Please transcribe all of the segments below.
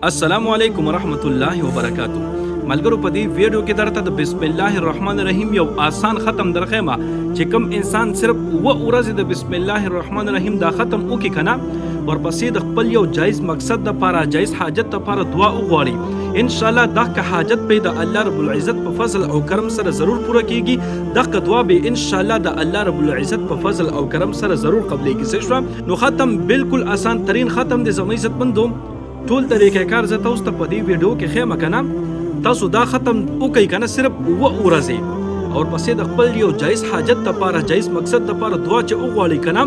السلام علیکم ورحمت الله وبرکاتو. ملګرو په دې ویډیو کې درته د بسم الله الرحمن الرحیم یو آسان ختم درخېما چې کوم انسان صرف ورځې د بسم الله الرحمن الرحیم دا ختم وکي کنه ورپسې د خپل یو جایز مقصد لپاره جایز حاجت لپاره دعا وغواړي ان شاء الله دغه حاجت به د الله رب العزت په فضل او کرم سره ضرور پوره کیږي. دغه دعا به ان شاء الله د الله رب العزت په فضل او کرم سره ضرور قبليږي. نو ختم بالکل آسان ترين ختم د زمي عزت مندو ټول طریقې کار زه تاسو ته په دې ویډیو کې خېمه کنه تاسو دا ختم وکړئ کنه صرف ورځې او پسې د خپل یو جایز حاجت لپاره جایز مقصد لپاره دعا چې وغواړئ کنه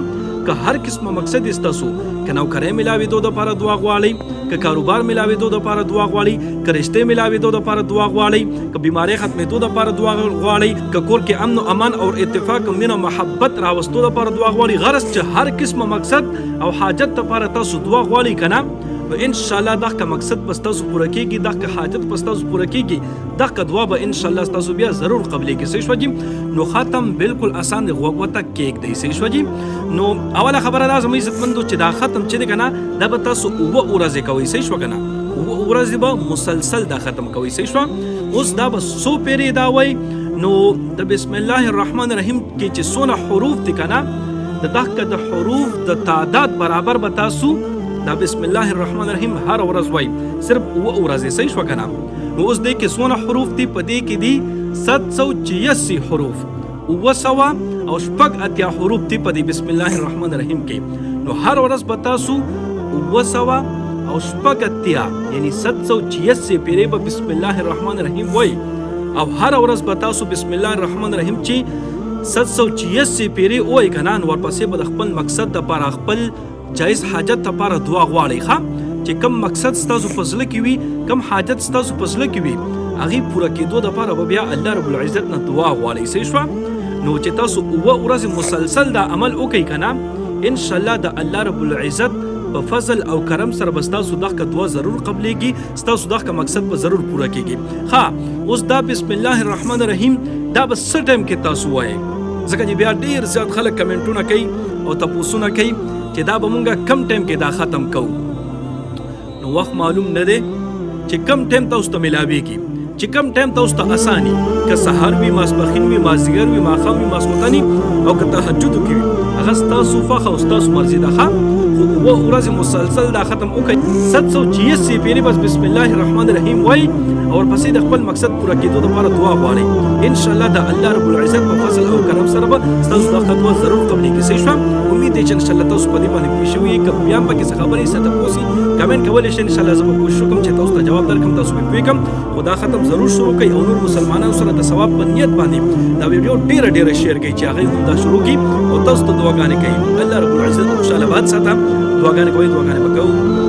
که هر قسمه مقصد استاسو که نوکرۍ ملاوېدو دپاره دعا غواړئ که کاروبار ملاوېدو دپاره دعا غواړئ که رشتې ملاوېدو دپاره دعا غواړئ که بیمارۍ ختمېدو دپاره دعا غواړئ که کور کې امن و امان او اتفاق مینه محبت راوستو دپاره دعا غواړئ غرض چې هر قسمه مقصد او حاجت دپاره تاسو دعا غواړئ کنه نو ان شاء الله دغه مقصد بس تاسو پوره کیږي دغه حاجت بس تاسو پوره کیږي دغه دعا به ان شاء الله تاسو بیا ضرور قبليږي. صحیح شو جی. نو ختم بالکل آسان دی غوږ وته کیک دی. صحیح شو جی. نو اوله خبره دا زموږ عزتمندو چې دا ختم چې دی کنه دا به تاسو ورځې کوئ. صحیح شو کنه ورځې به مسلسل دا ختم کوئ. صحیح شو. اوس دا به سو پیری دا وای نو د بسم الله الرحمن الرحیم کې چې څونه حروف دي کنه د دغه د حروف د تعداد برابر به تاسو دا بسم الله الرحمن الرحیم هر ورځ وای صرف ورځې. صحیح شو کنه. نو اوس دې کې څونه حروف دي په دې کې دي 786 حروف وسوا او شپږ اتیا حروف دي په دې بسم الله الرحمن الرحیم کې. نو هر ورځ به تاسو وسوا او شپږ اتیا یعنی 786 پیری به بسم الله الرحمن الرحیم وای او هر ورځ به تاسو بسم الله الرحمن الرحیم چې 786 پیری وای کنه نو ورپسې به خپل مقصد لپاره خپل جایز حاجت لپاره دعا غواړئ ښه چې کم مقصد ستاسو په زړه کې وي کم حاجت ستاسو په زړه کې وي هغې پوره کېدو دپاره به بیا الله رب العزت نه دعا غواړئ. صحیح شوه. نو چې تاسو ورځې مسلسل دا عمل وکئ که نه انشاءالله د الله رب العزت په فضل او کرم سره به ستاسو دغه دعا ضرور قبلېږي ستاسو دغه مقصد به ضرور پوره کېږي. ښه اوس دا بسم الله الرحمن الرحیم دا به څه ټایم کې تاسو وایئ ځکه چې بیا ډېر زیات خلک کمنټونه کوي او تپوسونه کوي چې دا به مونږه کم ټایم کې دا ختم کوو. نو وخت معلوم نه دی چې کم ټایم تاسو ته ملاویږي چې کم ټایم تاسو ته اساني که سحر وي ماسپښین وي مازدیګر وي ماښام وي ماسخوتن او که تهجد وکړي هغه ستاسو خوښه او ستاسو مرضي ده ښه خو ورځې مسلسل دا ختم وکړئ 786 پیرې بس بسم الله الرحمن الرحیم وایي او ورپسې د خپل مقصد پوره کېدو دپاره دعا غواړئ انشاءالله د الله رب العزت په فضل او کرم سره به ستاسو دغه دعا ضرور قبلېږي. صحیح شوه. امید دی چې انشاءالله تاسو په دې باندې پوه شوي یې که بیا هم پکې څه خبرې څه تپوس وي کمنټ کولی شئ انشاءالله زه به کوشش وکړم چې تاسو ته جواب درکړم تاسو به پوه کړم خو دا ختم ضرور شروع کړئ او نور مسلمانانو سره د ثواب په نیت باندې دا ویډیو ډېره شیر کړئ چې هغوی هم دا شروع کړي او تاسو ته دعاګانې کوي. الله رب العزت خوشحاله باد ساته دعاګانې کوئ دعاګانې به کوو.